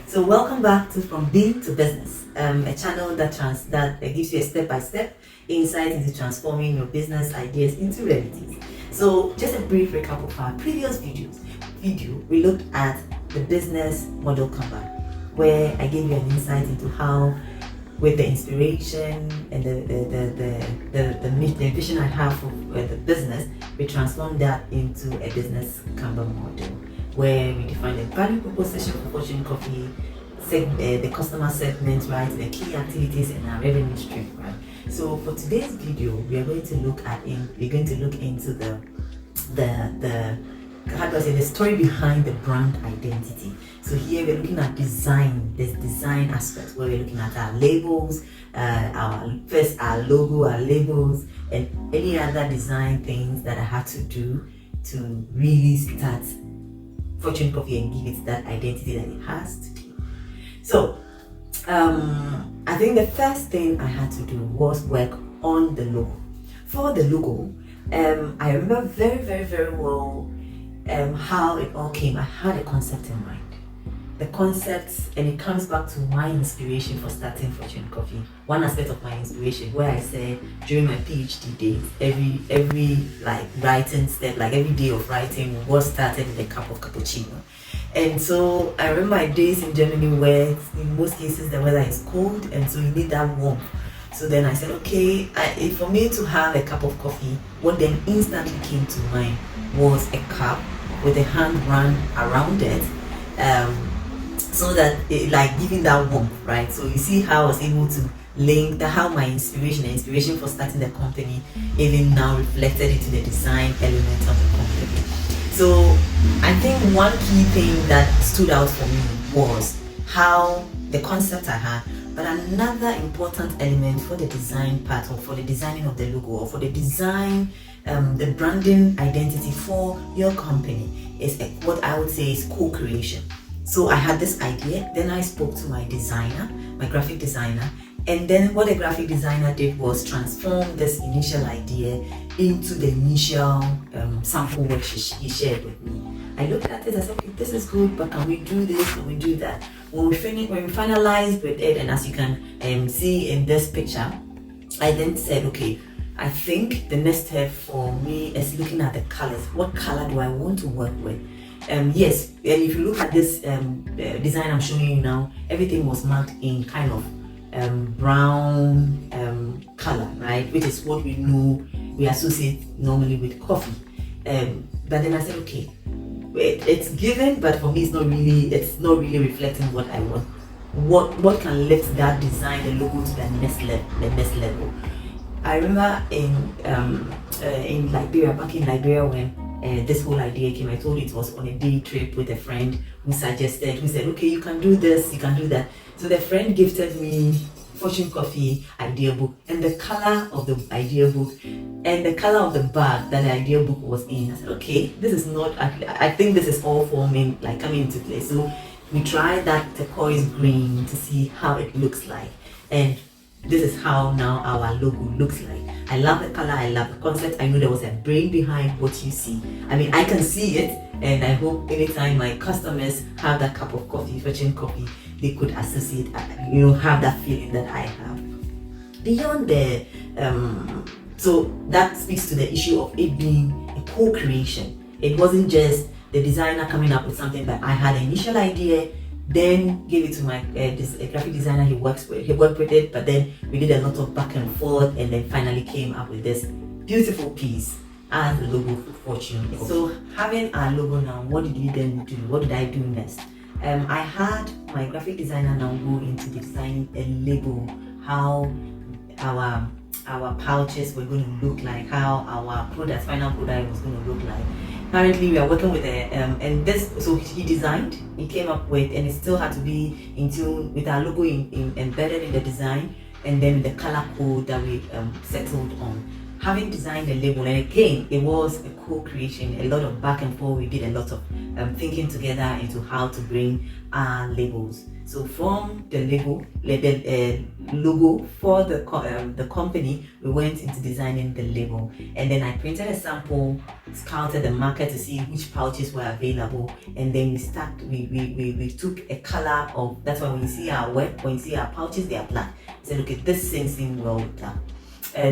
So welcome back to From Being to Business, a channel that gives you a step-by-step insight into transforming your business ideas into realities. So just a brief recap of our previous video, we looked at the business model cover, where I gave you an insight into how, with the inspiration and the vision I have for the business, we transformed that into a business Kanban model, where we define the value proposition for Fortüne Coffee, the customer segments, right, the key activities and our revenue stream, right. So for today's video, we are going to look into the story behind the brand identity. So here we're looking at design, this design aspect, where we're looking at our labels, our logo, our labels, and any other design things that I had to do to really start Fortüne Coffee and give it that identity that it has today. So I think the first thing I had to do was work on the logo. For the logo, I remember very well how it all came. I had a concept in mind. The concept, and it comes back to my inspiration for starting Fortüne Coffee. One aspect of my inspiration, where I said during my PhD days, every like writing step, like every day of writing was started with a cup of cappuccino. And so I remember my days in Germany where in most cases the weather is cold, and so you need that warmth. So then I said, okay, for me to have a cup of coffee, what then instantly came to mind was a cup with a hand run around it, so that it, like giving that warmth, right? So you see how I was able to link how my inspiration for starting the company even now reflected into the design element of the company. So I think one key thing that stood out for me was how the concept I had, but another important element for the design part, or for the designing of the logo, or for the design, the branding identity for your company, is what I would say is co-creation. So I had this idea, then I spoke to my designer, my graphic designer, and then what the graphic designer did was transform this initial idea into the initial sample work he shared with me. I looked at it, I said, okay, this is good, but can we do this, can we do that? When we finalized with it, and as you can see in this picture, I then said, okay, I think the next step for me is looking at the colors. What color do I want to work with? Yes, and if you look at this design I'm showing you now, everything was marked in kind of brown color, right, which is what we know we associate normally with coffee. But then I said, okay, it's given, but for me it's not really reflecting what I want. What can lift that design, the logo, to the next level. I remember in Liberia, back in Liberia, when this whole idea came, I told you it was on a day trip with a friend who said, okay, you can do this, you can do that. So the friend gifted me Fortüne Coffee idea book, and the color of the idea book and the color of the bag that the idea book was in. I said, okay, this is not, I think this is all forming, like coming into place. So we tried that turquoise green to see how it looks like, and this is how now our logo looks like. I love the color, I love the concept. I know there was a brain behind what you see. I mean, I can see it, and I hope anytime my customers have that cup of coffee, Fortüne Coffee, they could associate, have that feeling that I have. Beyond the, so that speaks to the issue of it being a co-creation. It wasn't just the designer coming up with something, but I had an initial idea, then gave it to my graphic designer. He worked with it, but then we did a lot of back and forth, and then finally came up with this beautiful piece as the logo for Fortüne. So having our logo now, what did we then do? What did I do next? I had my graphic designer now go into designing a label, how our pouches were going to look like, how our final product was going to look like. Currently we are working with so he designed, he came up with, and it still had to be in tune with our logo embedded in the design, and then the color code that we settled on. having designed the label, and again, it was a co-creation, a lot of back and forth. We did a lot of thinking together into how to bring our labels. So from the label, the logo for the company, we went into designing the label, and then I printed a sample, scouted the market to see which pouches were available, and then we took a color of, that's why when you see our when you see our pouches, they are black. So look, at this seems well with that.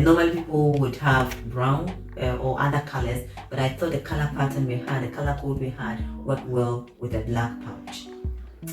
Normally people would have brown or other colors, but I thought the color pattern we had, the color code we had, worked well with a black pouch.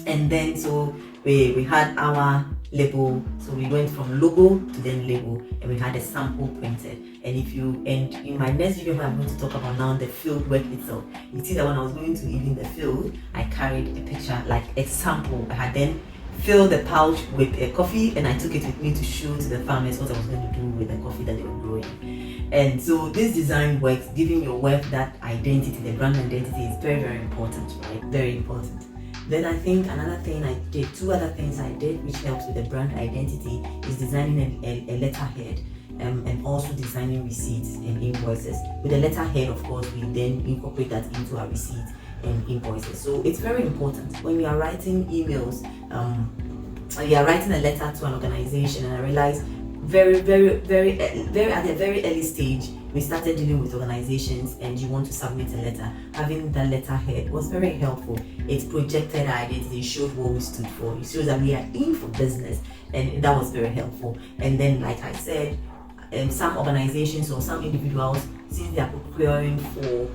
And then so we had our label, so we went from logo to then label, and we had a sample printed. And in my next video I'm going to talk about now the field work itself, you see that when I was going to even the field, I carried a picture, like a sample. I had then filled the pouch with a coffee, and I took it with me to show to the farmers what I was going to do with the coffee that they were growing. And so this design works, giving your work that identity, the brand identity, is very, very important, right? Very important. Then I think another thing I did, two other things I did which helps with the brand identity, is designing a letterhead and also designing receipts and invoices. With the letterhead, of course, we then incorporate that into our receipts and invoices. So it's very important when you are writing emails, you are writing a letter to an organization, and I realized very at a very early stage we started dealing with organizations, and you want to submit a letter, having that letterhead was very helpful. It projected our identity, showed what we stood for, it shows that we are in for business, and that was very helpful. And then, like I said, some organizations or some individuals, since they are procuring for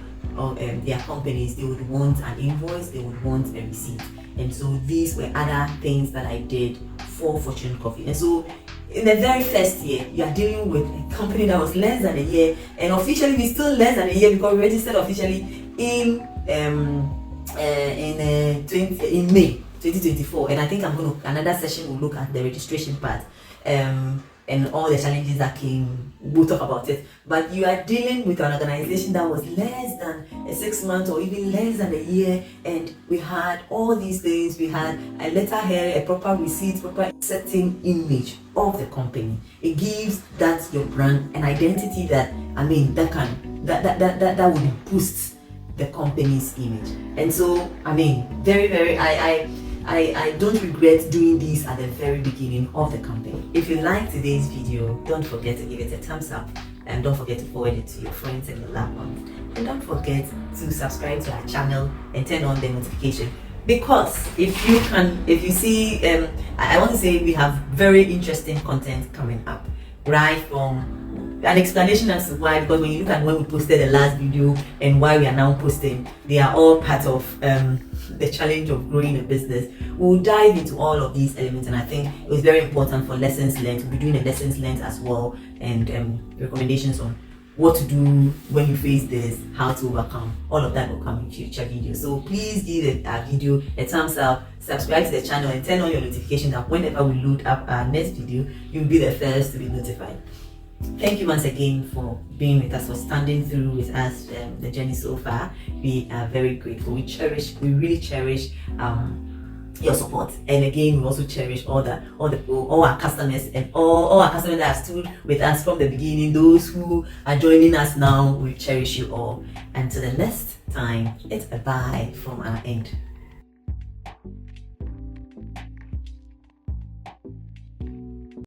their companies, they would want an invoice, they would want a receipt. And so these were other things that I did for Fortüne Coffee. And so in the very first year, you are dealing with a company that was less than a year, and officially we still less than a year because we registered officially in May 2024. And I think another session will look at the registration part and all the challenges that came. We'll talk about it. But you are dealing with an organization that was less than 6 months or even less than a year, and we had all these things. We had a letterhead, a proper receipt, proper setting image of the company. It gives that your brand an identity that that would boost the company's image. And so very I don't regret doing this at the very beginning of the company. If you like today's video, don't forget to give it a thumbs up, and don't forget to forward it to your friends and your loved ones. And don't forget to subscribe to our channel and turn on the notification, because if you see, I want to say we have very interesting content coming up, right from an explanation as to why, because when you look at when we posted the last video and why we are now posting, they are all part of the challenge of growing a business. We'll dive into all of these elements, and I think it was very important for lessons learned. We'll be doing a lessons learned as well, and recommendations on what to do when you face this, how to overcome. All of that will come in future videos. So please give our video a thumbs up, subscribe to the channel, and turn on your notification that whenever we load up our next video, you'll be the first to be notified. Thank you once again for being with us, for standing through with us the journey so far. We are very grateful. We really cherish your support, and again we also cherish all our customers, and all our customers that have stood with us from the beginning. Those who are joining us now, we cherish you all. Until the next time, it's a bye from our end.